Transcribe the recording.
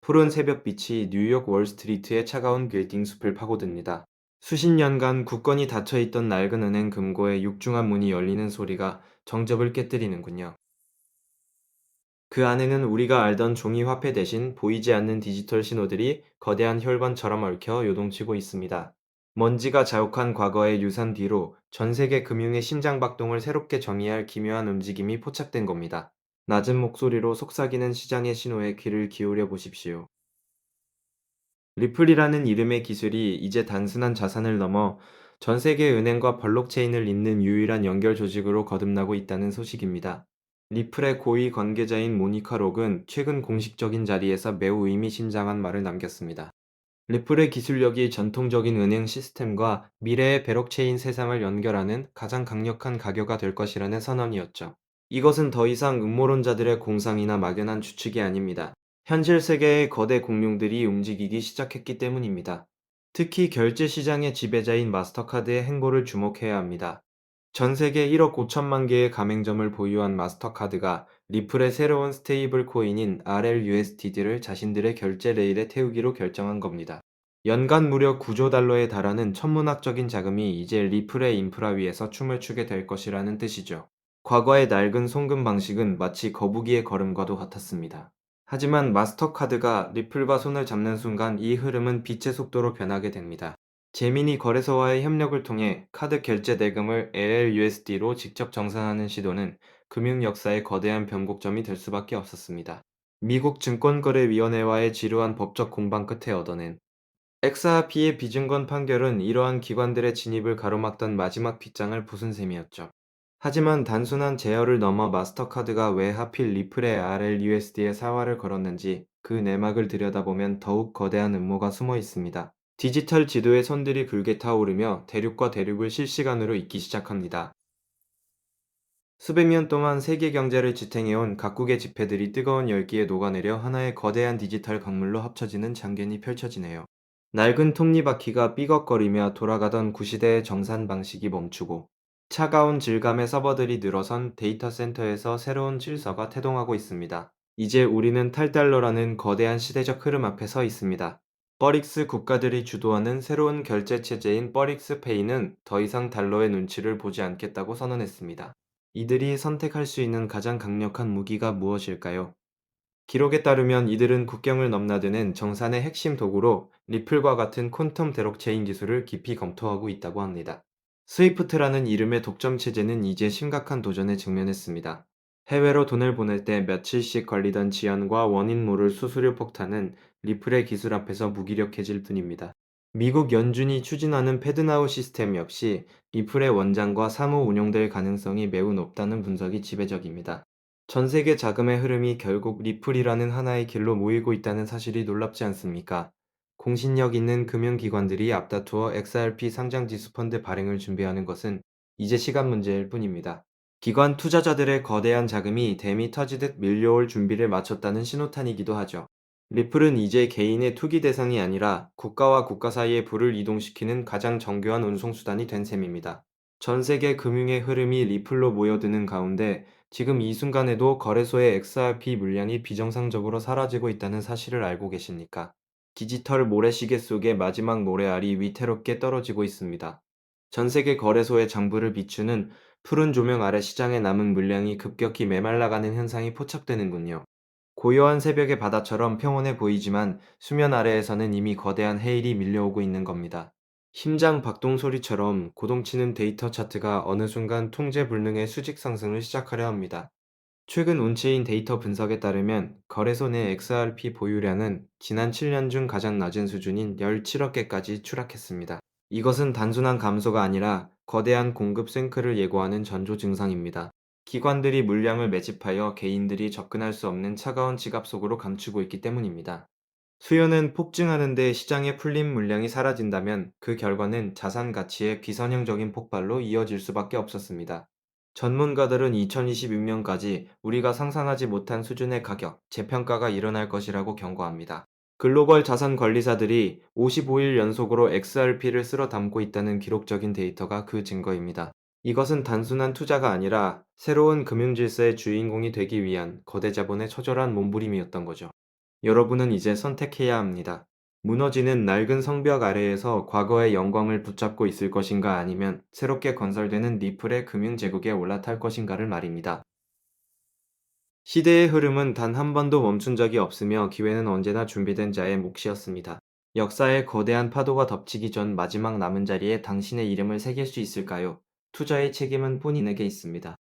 푸른 새벽빛이 뉴욕 월스트리트의 차가운 빌딩 숲을 파고듭니다. 수십 년간 굳건히 닫혀있던 낡은 은행 금고의 육중한 문이 열리는 소리가 정적을 깨뜨리는군요. 그 안에는 우리가 알던 종이 화폐 대신 보이지 않는 디지털 신호들이 거대한 혈관처럼 얽혀 요동치고 있습니다. 먼지가 자욱한 과거의 유산 뒤로 전 세계 금융의 심장박동을 새롭게 정의할 기묘한 움직임이 포착된 겁니다. 낮은 목소리로 속삭이는 시장의 신호에 귀를 기울여 보십시오. 리플이라는 이름의 기술이 이제 단순한 자산을 넘어 전 세계 은행과 블록체인을 잇는 유일한 연결 조직으로 거듭나고 있다는 소식입니다. 리플의 고위 관계자인 모니카 록은 최근 공식적인 자리에서 매우 의미심장한 말을 남겼습니다. 리플의 기술력이 전통적인 은행 시스템과 미래의 블록체인 세상을 연결하는 가장 강력한 가교가 될 것이라는 선언이었죠. 이것은 더 이상 음모론자들의 공상이나 막연한 추측이 아닙니다. 현실 세계의 거대 공룡들이 움직이기 시작했기 때문입니다. 특히 결제 시장의 지배자인 마스터카드의 행보를 주목해야 합니다. 전 세계 1억 5천만 개의 가맹점을 보유한 마스터카드가 리플의 새로운 스테이블 코인인 RLUSD를 자신들의 결제 레일에 태우기로 결정한 겁니다. 연간 무려 9조 달러에 달하는 천문학적인 자금이 이제 리플의 인프라 위에서 춤을 추게 될 것이라는 뜻이죠. 과거의 낡은 송금 방식은 마치 거북이의 걸음과도 같았습니다. 하지만 마스터카드가 리플과 손을 잡는 순간 이 흐름은 빛의 속도로 변하게 됩니다. 제민이 거래소와의 협력을 통해 카드 결제 대금을 LLUSD로 직접 정산하는 시도는 금융 역사의 거대한 변곡점이 될 수밖에 없었습니다. 미국 증권거래위원회와의 지루한 법적 공방 끝에 얻어낸 엑스아피의 비증권 판결은 이러한 기관들의 진입을 가로막던 마지막 빗장을 부순 셈이었죠. 하지만 단순한 제어를 넘어 마스터카드가 왜 하필 리플의 RLUSD에 사활을 걸었는지 그 내막을 들여다보면 더욱 거대한 음모가 숨어 있습니다. 디지털 지도의 선들이 붉게 타오르며 대륙과 대륙을 실시간으로 잇기 시작합니다. 수백 년 동안 세계 경제를 지탱해온 각국의 지폐들이 뜨거운 열기에 녹아내려 하나의 거대한 디지털 강물로 합쳐지는 장면이 펼쳐지네요. 낡은 톱니바퀴가 삐걱거리며 돌아가던 구시대의 정산 방식이 멈추고 차가운 질감의 서버들이 늘어선 데이터 센터에서 새로운 질서가 태동하고 있습니다. 이제 우리는 탈달러라는 거대한 시대적 흐름 앞에 서 있습니다. 버릭스 국가들이 주도하는 새로운 결제 체제인 버릭스페이는 더 이상 달러의 눈치를 보지 않겠다고 선언했습니다. 이들이 선택할 수 있는 가장 강력한 무기가 무엇일까요? 기록에 따르면 이들은 국경을 넘나드는 정산의 핵심 도구로 리플과 같은 퀀텀 블록체인 기술을 깊이 검토하고 있다고 합니다. 스위프트라는 이름의 독점 체제는 이제 심각한 도전에 직면했습니다. 해외로 돈을 보낼 때 며칠씩 걸리던 지연과 원인 모를 수수료 폭탄은 리플의 기술 앞에서 무기력해질 뿐입니다. 미국 연준이 추진하는 패드나우 시스템 역시 리플의 원장과 사무 운용될 가능성이 매우 높다는 분석이 지배적입니다. 전 세계 자금의 흐름이 결국 리플이라는 하나의 길로 모이고 있다는 사실이 놀랍지 않습니까? 공신력 있는 금융기관들이 앞다투어 XRP 상장지수 펀드 발행을 준비하는 것은 이제 시간 문제일 뿐입니다. 기관 투자자들의 거대한 자금이 댐이 터지듯 밀려올 준비를 마쳤다는 신호탄이기도 하죠. 리플은 이제 개인의 투기 대상이 아니라 국가와 국가 사이의 부를 이동시키는 가장 정교한 운송수단이 된 셈입니다. 전 세계 금융의 흐름이 리플로 모여드는 가운데 지금 이 순간에도 거래소의 XRP 물량이 비정상적으로 사라지고 있다는 사실을 알고 계십니까? 디지털 모래시계 속의 마지막 모래알이 위태롭게 떨어지고 있습니다. 전 세계 거래소의 장부를 비추는 푸른 조명 아래 시장에 남은 물량이 급격히 메말라가는 현상이 포착되는군요. 고요한 새벽의 바다처럼 평온해 보이지만 수면 아래에서는 이미 거대한 해일이 밀려오고 있는 겁니다. 심장 박동 소리처럼 고동치는 데이터 차트가 어느 순간 통제 불능의 수직 상승을 시작하려 합니다. 최근 온체인 데이터 분석에 따르면 거래소 내 XRP 보유량은 지난 7년 중 가장 낮은 수준인 17억 개까지 추락했습니다. 이것은 단순한 감소가 아니라 거대한 공급 쐭크를 예고하는 전조 증상입니다. 기관들이 물량을 매집하여 개인들이 접근할 수 없는 차가운 지갑 속으로 감추고 있기 때문입니다. 수요는 폭증하는데 시장에 풀린 물량이 사라진다면 그 결과는 자산 가치의 비선형적인 폭발로 이어질 수밖에 없었습니다. 전문가들은 2026년까지 우리가 상상하지 못한 수준의 가격, 재평가가 일어날 것이라고 경고합니다. 글로벌 자산 관리사들이 55일 연속으로 XRP를 쓸어 담고 있다는 기록적인 데이터가 그 증거입니다. 이것은 단순한 투자가 아니라 새로운 금융 질서의 주인공이 되기 위한 거대 자본의 처절한 몸부림이었던 거죠. 여러분은 이제 선택해야 합니다. 무너지는 낡은 성벽 아래에서 과거의 영광을 붙잡고 있을 것인가 아니면 새롭게 건설되는 리플의 금융 제국에 올라탈 것인가를 말입니다. 시대의 흐름은 단 한 번도 멈춘 적이 없으며 기회는 언제나 준비된 자의 몫이었습니다. 역사의 거대한 파도가 덮치기 전 마지막 남은 자리에 당신의 이름을 새길 수 있을까요? 투자의 책임은 본인에게 있습니다.